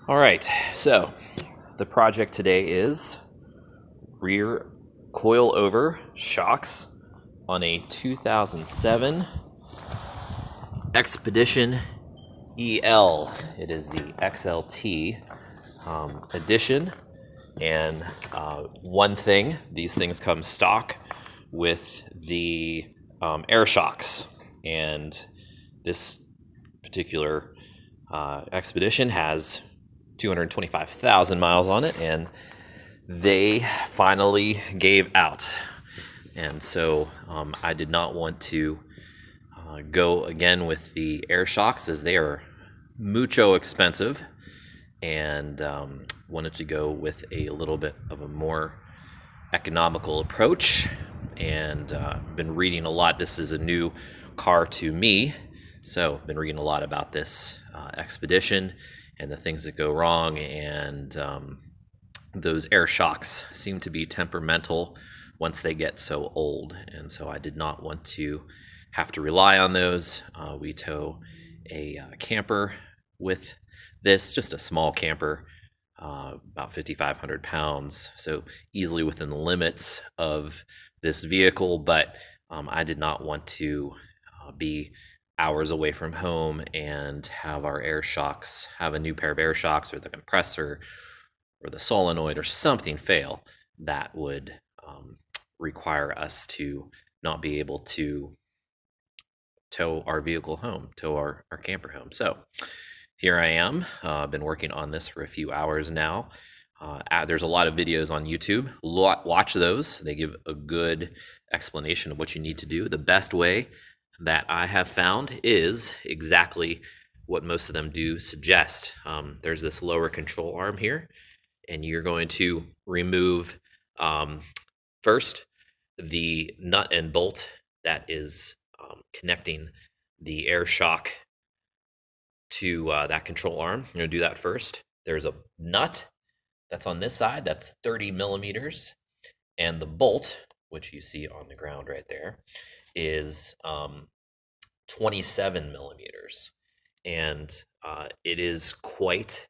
All right, so the project today is rear coil-over shocks on a 2007 Expedition EL. It is the XLT edition, and one thing, these things come stock with the air shocks, and this particular Expedition has 225,000 miles on it, and they finally gave out. And so I did not want to go again with the air shocks, as they are mucho expensive, and wanted to go with a little bit of a more economical approach. And been reading a lot. This is a new car to me, so been reading a lot about this Expedition and the things that go wrong, and those air shocks seem to be temperamental once they get so old, and so I did not want to have to rely on those. We tow a camper with this, just a small camper, about 5,500 pounds, so easily within the limits of this vehicle, but I did not want to be hours away from home and have our air shocks, have a new pair of air shocks, or the compressor or the solenoid or something fail that would require us to not be able to tow our vehicle home, tow our camper home. So here I am. I've been working on this for a few hours now. There's a lot of videos on YouTube. Watch those. They give a good explanation of what you need to do. The best way that I have found is exactly what most of them do suggest. There's this lower control arm here, and you're going to remove first the nut and bolt that is connecting the air shock to that control arm. You're going to do that first. There's a nut that's on this side that's 30 millimeters, and the bolt, which you see on the ground right there, is 27 millimeters, and it is quite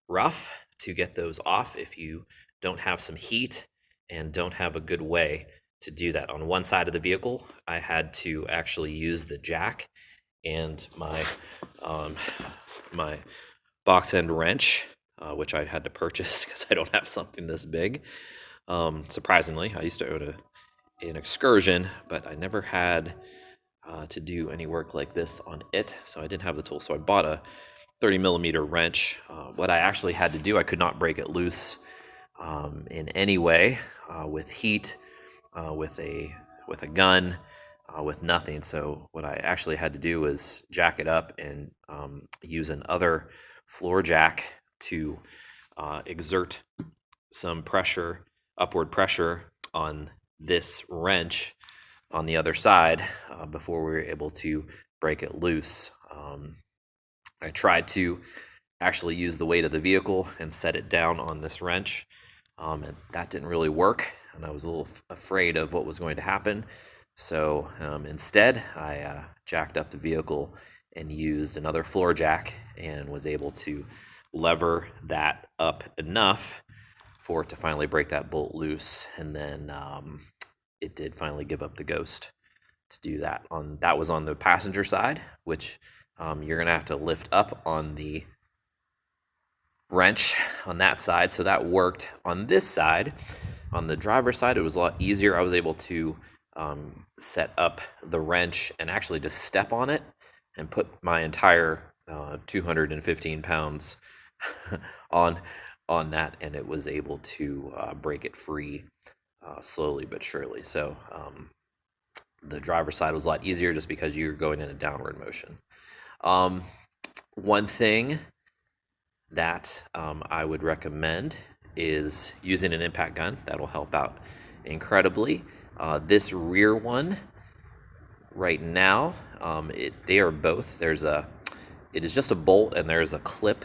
rough to get those off if you don't have some heat and don't have a good way to do that. On one side of the vehicle, I had to actually use the jack and my box end wrench, which I had to purchase because I don't have something this big. Surprisingly, I used to own an Excursion, but I never had to do any work like this on it, so I didn't have the tool. So I bought a 30 millimeter wrench. What I actually had to do, I could not break it loose in any way with heat, with a gun, with nothing. So what I actually had to do was jack it up and use another floor jack to exert some pressure, upward pressure on this wrench on the other side before we were able to break it loose. I tried to actually use the weight of the vehicle and set it down on this wrench, and that didn't really work, and I was a little afraid of what was going to happen. So instead, I jacked up the vehicle and used another floor jack and was able to lever that up enough for it to finally break that bolt loose, and then it did finally give up the ghost to do that. That was on the passenger side, which you're going to have to lift up on the wrench on that side, so that worked. On this side, on the driver's side, it was a lot easier. I was able to set up the wrench and actually just step on it and put my entire 215 pounds on that, and it was able to break it free slowly but surely. So the driver's side was a lot easier just because you're going in a downward motion. One thing that I would recommend is using an impact gun. That'll help out incredibly. This rear one right now, they are both. It is just a bolt, and there's a clip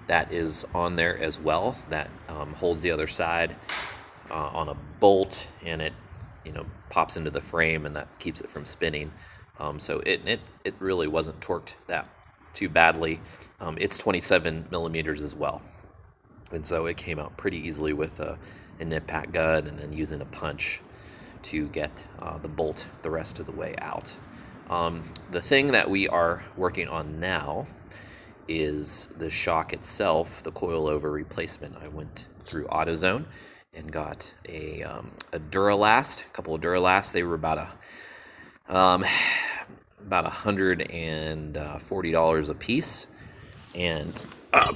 that is on there as well that holds the other side on a bolt, and it pops into the frame, and that keeps it from spinning. So it really wasn't torqued that too badly. It's 27 millimeters as well. And so it came out pretty easily with an impact gun and then using a punch to get the bolt the rest of the way out. The thing that we are working on now is the shock itself, the coilover replacement. I went through AutoZone and got a Duralast, a couple of Duralasts. They were about $140 a piece, and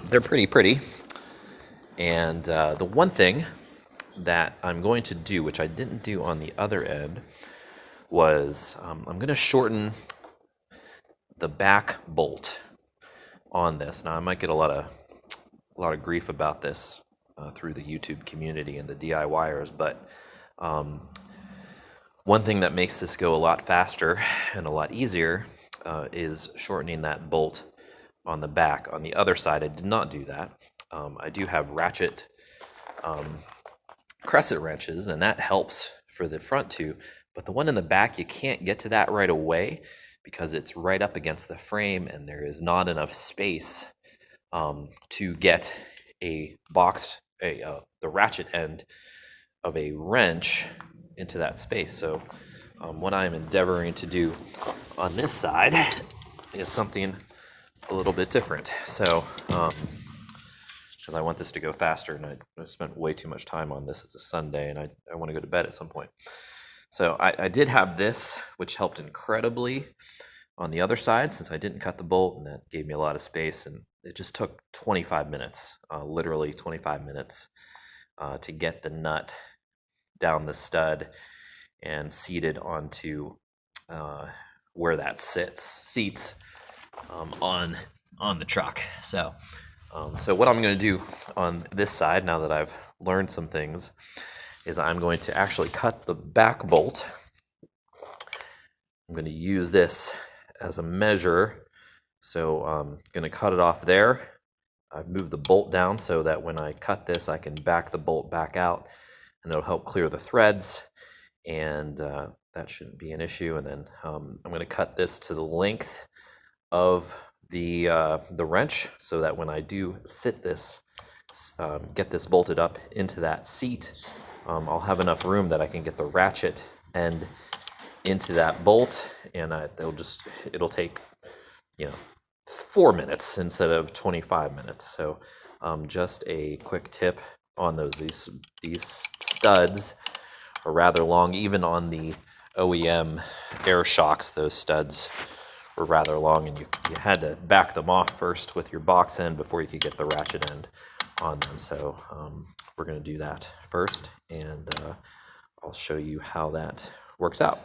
they're pretty. And the one thing that I'm going to do, which I didn't do on the other end, was I'm going to shorten the back bolt on this. Now I might get a lot of grief about this through the YouTube community and the DIYers, but one thing that makes this go a lot faster and a lot easier is shortening that bolt on the back. On the other side, I did not do that. I do have ratchet crescent wrenches, and that helps for the front two, but the one in the back, you can't get to that right away because it's right up against the frame and there is not enough space to get the ratchet end of a wrench into that space. So what I'm endeavoring to do on this side is something a little bit different. So because I want this to go faster, and I spent way too much time on this. It's a Sunday and I want to go to bed at some point. So I did have this, which helped incredibly on the other side since I didn't cut the bolt, and that gave me a lot of space, and it just took 25 minutes, literally 25 minutes, to get the nut down the stud and seated onto where that seats on the truck. So what I'm going to do on this side, now that I've learned some things, is I'm going to actually cut the back bolt. I'm going to use this as a measure. So I'm going to cut it off there. I've moved the bolt down so that when I cut this, I can back the bolt back out, and it'll help clear the threads, and that shouldn't be an issue. And then I'm going to cut this to the length of the wrench so that when I do sit this, get this bolted up into that seat, I'll have enough room that I can get the ratchet end into that bolt, and it'll take 4 minutes instead of 25 minutes. So just a quick tip on these studs are rather long. Even on the OEM air shocks, those studs were rather long, and you had to back them off first with your box end before you could get the ratchet end on them. So we're going to do that first, and I'll show you how that works out.